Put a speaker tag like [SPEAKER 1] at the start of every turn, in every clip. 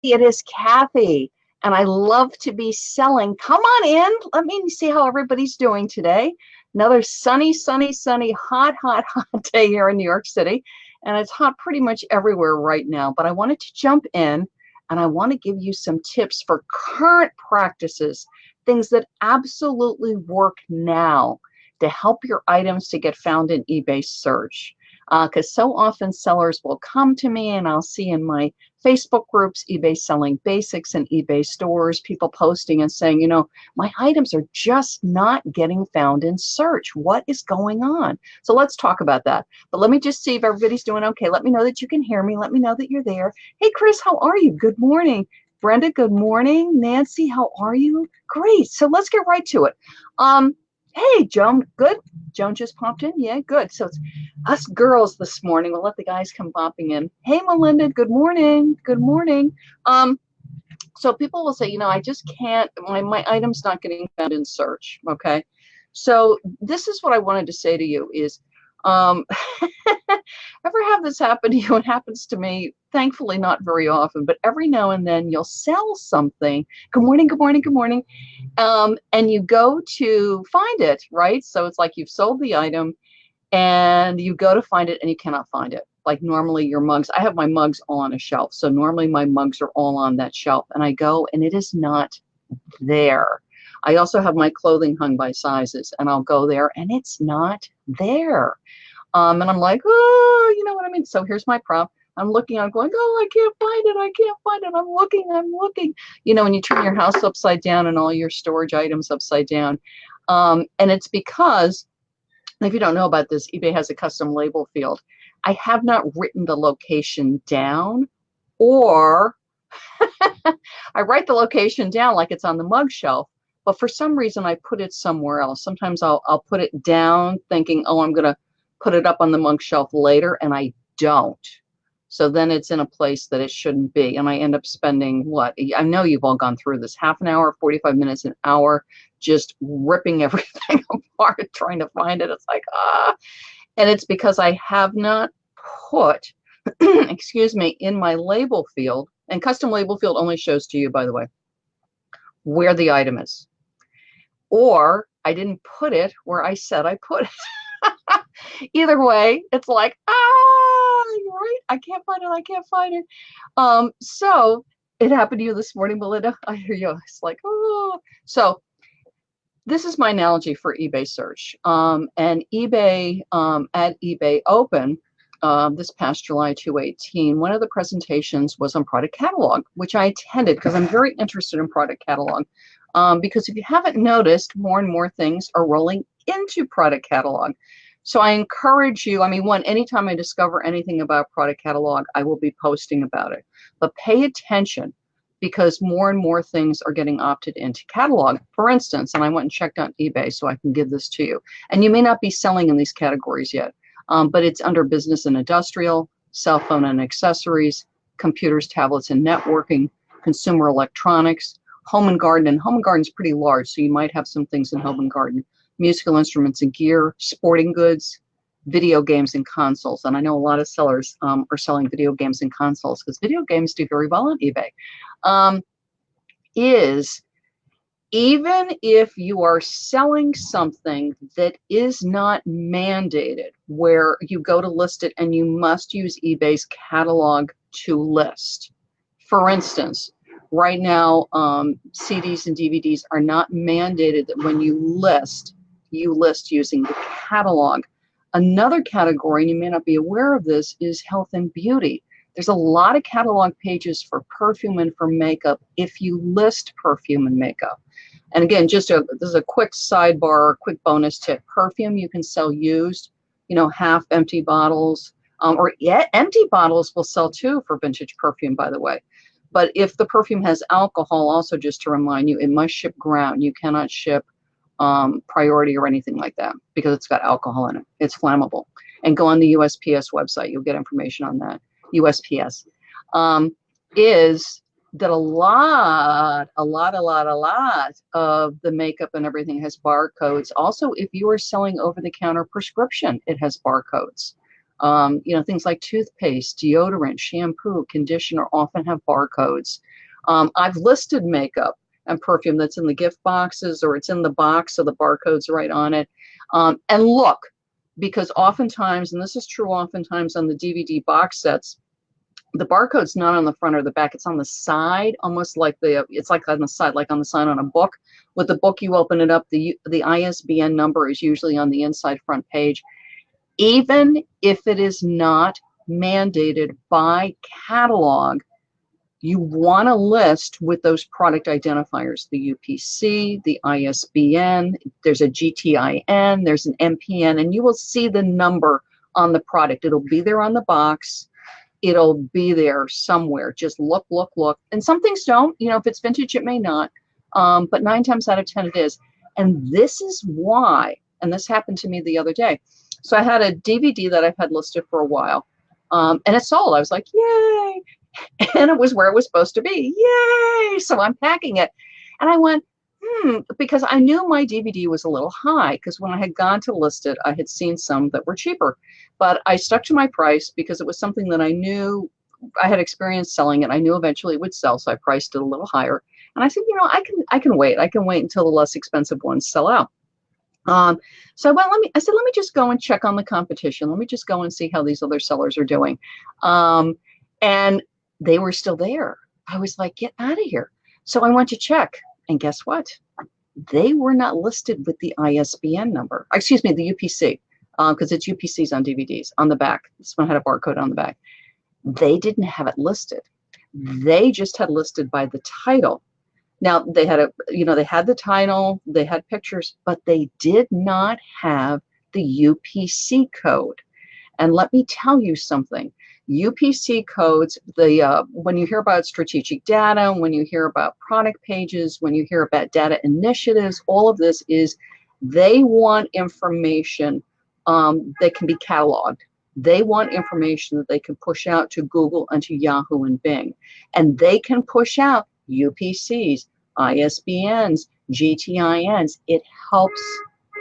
[SPEAKER 1] It is Kathy, and I love to be selling. Come on in. Let me see how everybody's doing today. Another sunny, sunny, sunny, hot, hot, hot day here in New York City. And it's hot pretty much everywhere right now. But I wanted to jump in and I want to give you some tips for current practices, things that absolutely work now to help your items to get found in eBay search. Because so often sellers will come to me and I'll see in my Facebook groups, eBay Selling Basics and eBay stores, people posting and saying, you know, my items are just not getting found in search. What is going on? So let's talk about that. But let me just see if everybody's doing okay. Let me know that you can hear me. Let me know that you're there. Hey, Chris, how are you? Good morning. Brenda, good morning. Nancy, how are you? Great. So let's get right to it. Hey, Joan, good. Joan just popped in. Yeah, good. So it's us girls this morning. We'll let the guys come popping in. Hey, Melinda, good morning. Good morning. So people will say, you know, I just can't, my item's not getting found in search. Okay. So this is what I wanted to say to you is, ever have this happen to you? It happens to me, thankfully not very often, but every now and then you'll sell something. Good morning, good morning, good morning. And you go to find it, right? So it's like you've sold the item and you go to find it and you cannot find it. Like normally your mugs, I have my mugs all on a shelf. So normally my mugs are all on that shelf and I go and it is not there. I also have my clothing hung by sizes and I'll go there and it's not there. And I'm like, oh, you know what I mean? So here's my prop. I'm looking, I'm going, oh, I can't find it. I can't find it. I'm looking. You know, when you turn your house upside down and all your storage items upside down. And it's because, if you don't know about this, eBay has a custom label field. I have not written the location down, or I write the location down like it's on the mug shelf, but for some reason I put it somewhere else. Sometimes I'll put it down thinking, oh, I'm going to put it up on the mug shelf later, and I don't. So then it's in a place that it shouldn't be. And I end up spending what? I know you've all gone through this, half an hour, 45 minutes, an hour, just ripping everything apart, trying to find it. It's like, ah. And it's because I have not put, excuse me, in my label field, and custom label field only shows to you, by the way, where the item is. Or I didn't put it where I said I put it. Either way, it's like, you're right. I can't find it. So it happened to you this morning, Belinda. I hear you. It's like, oh. So this is my analogy for eBay search. And eBay, at eBay Open, this past July 2018, one of the presentations was on product catalog, which I attended because I'm very interested in product catalog. Because if you haven't noticed, more and more things are rolling into product catalog. So I encourage you, I mean, anytime I discover anything about product catalog, I will be posting about it. But pay attention because more and more things are getting opted into catalog. For instance, and I went and checked on eBay so I can give this to you. And you may not be selling in these categories yet, but it's under business and industrial, cell phone and accessories, computers, tablets, and networking, consumer electronics, home and garden. And home and garden is pretty large, so you might have some things in home and garden. Musical instruments and gear, sporting goods, video games and consoles. And I know a lot of sellers are selling video games and consoles because video games do very well on eBay. Is even if you are selling something that is not mandated, where you go to list it and you must use eBay's catalog to list. For instance, right now, CDs and DVDs are not mandated that when you list using the catalog. Another category, and you may not be aware of this, is health and beauty. There's a lot of catalog pages for perfume and for makeup if you list perfume and makeup. And again, this is a quick sidebar, quick bonus tip. Perfume you can sell used, you know, half empty bottles, empty bottles will sell too for vintage perfume, by the way. But if the perfume has alcohol, also just to remind you, it must ship ground. You cannot ship priority or anything like that because it's got alcohol in it. It's flammable. And go on the USPS website. You'll get information on that. USPS is that a lot of the makeup and everything has barcodes. Also, if you are selling over-the-counter prescription, it has barcodes. Things like toothpaste, deodorant, shampoo, conditioner often have barcodes. I've listed makeup and perfume that's in the gift boxes, or it's in the box, so the barcode's right on it. And look, because oftentimes, and this is true oftentimes on the DVD box sets, the barcode's not on the front or the back, it's on the side, almost like it's like on the side, like on the side on a book. With the book, you open it up, the ISBN number is usually on the inside front page. Even if it is not mandated by catalog, you want to list with those product identifiers, the UPC, the ISBN, there's a GTIN, there's an MPN, and you will see the number on the product. It'll be there on the box. It'll be there somewhere. Just look, look, look. And some things don't. If it's vintage, it may not. But 9 times out of 10, it is. And this is why, and this happened to me the other day. So I had a DVD that I've had listed for a while, and it sold. I was like, yay. And it was where it was supposed to be. Yay. So I'm packing it. And I went, because I knew my DVD was a little high, because when I had gone to list it, I had seen some that were cheaper. But I stuck to my price because it was something that I knew I had experience selling it. I knew eventually it would sell, so I priced it a little higher. And I said, I can wait. I can wait until the less expensive ones sell out. So I said, let me just go and check on the competition. Let me just go and see how these other sellers are doing. And they were still there. I was like, get out of here. So I went to check, and guess what? They were not listed with the ISBN number. Excuse me, the UPC, because it's UPCs on DVDs on the back. This one had a barcode on the back. They didn't have it listed. They just had listed by the title. Now they had they had the title, they had pictures, but they did not have the UPC code. And let me tell you something. UPC codes, when you hear about strategic data, when you hear about product pages, when you hear about data initiatives, all of this is they want information that can be cataloged. They want information that they can push out to Google and to Yahoo and Bing. And they can push out UPCs, ISBNs, GTINs. It helps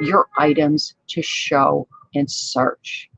[SPEAKER 1] your items to show in search.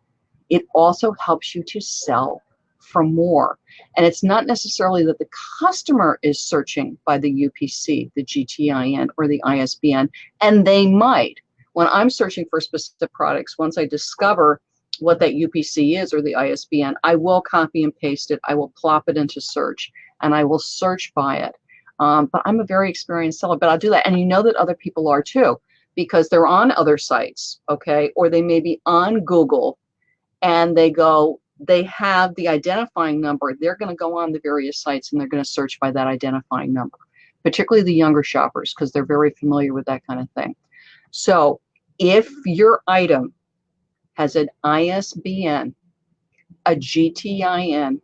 [SPEAKER 1] It also helps you to sell for more. And it's not necessarily that the customer is searching by the UPC, the GTIN, or the ISBN, and they might. When I'm searching for specific products, once I discover what that UPC is or the ISBN, I will copy and paste it. I will plop it into search, and I will search by it. But I'm a very experienced seller, but I'll do that. And you know that other people are too, because they're on other sites, okay? Or they may be on Google, and they have the identifying number. They're going to go on the various sites, and they're going to search by that identifying number, particularly the younger shoppers, because they're very familiar with that kind of thing. So if your item has an ISBN, a GTIN,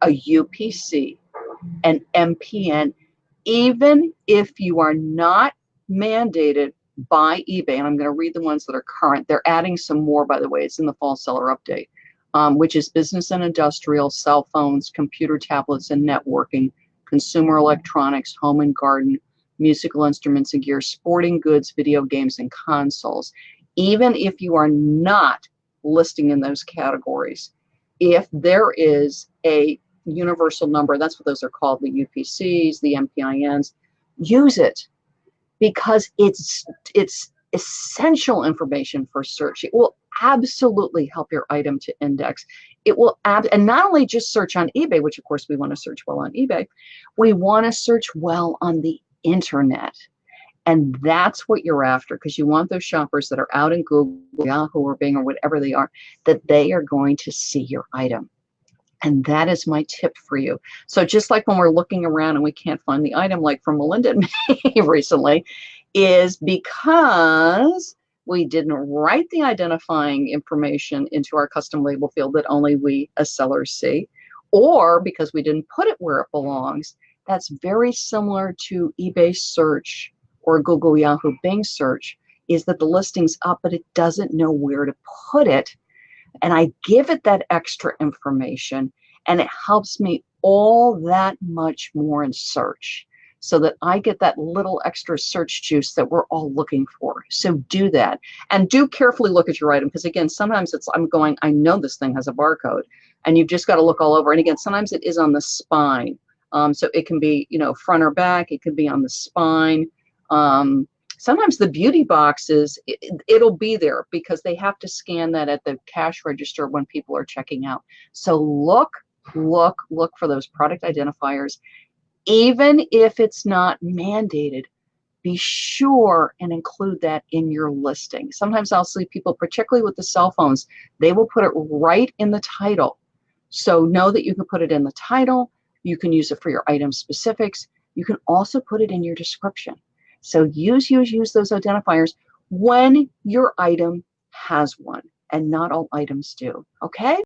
[SPEAKER 1] a UPC, an MPN, even if you are not mandated by eBay, and I'm going to read the ones that are current. They're adding some more, by the way. It's in the fall seller update, which is business and industrial, cell phones, computer tablets and networking, consumer electronics, home and garden, musical instruments and gear, sporting goods, video games, and consoles. Even if you are not listing in those categories, if there is a universal number, that's what those are called, the UPCs, the MPINs, use it, because it's essential information for search. It will absolutely help your item to index. It will and not only just search on eBay, which of course we want to search well on eBay, we want to search well on the internet. And that's what you're after, because you want those shoppers that are out in Google, Yahoo, or Bing, or whatever they are, that they are going to see your item. And that is my tip for you. So just like when we're looking around and we can't find the item, like from Melinda and me recently, is because we didn't write the identifying information into our custom label field that only we as sellers see, or because we didn't put it where it belongs. That's very similar to eBay search or Google, Yahoo, Bing search, is that the listing's up, but it doesn't know where to put it. And I give it that extra information, and it helps me all that much more in search. so that I get that little extra search juice that we're all looking for. So do that. And do carefully look at your item, because again, sometimes I'm going, I know this thing has a barcode, and you've just got to look all over. And again, sometimes it is on the spine. So it can be, front or back. It could be on the spine. Sometimes the beauty boxes, it'll be there because they have to scan that at the cash register when people are checking out. So look for those product identifiers. Even if it's not mandated, be sure and include that in your listing. Sometimes I'll see people, particularly with the cell phones, they will put it right in the title. So know that you can put it in the title. You can use it for your item specifics. You can also put it in your description. So use those identifiers when your item has one, and not all items do. Okay?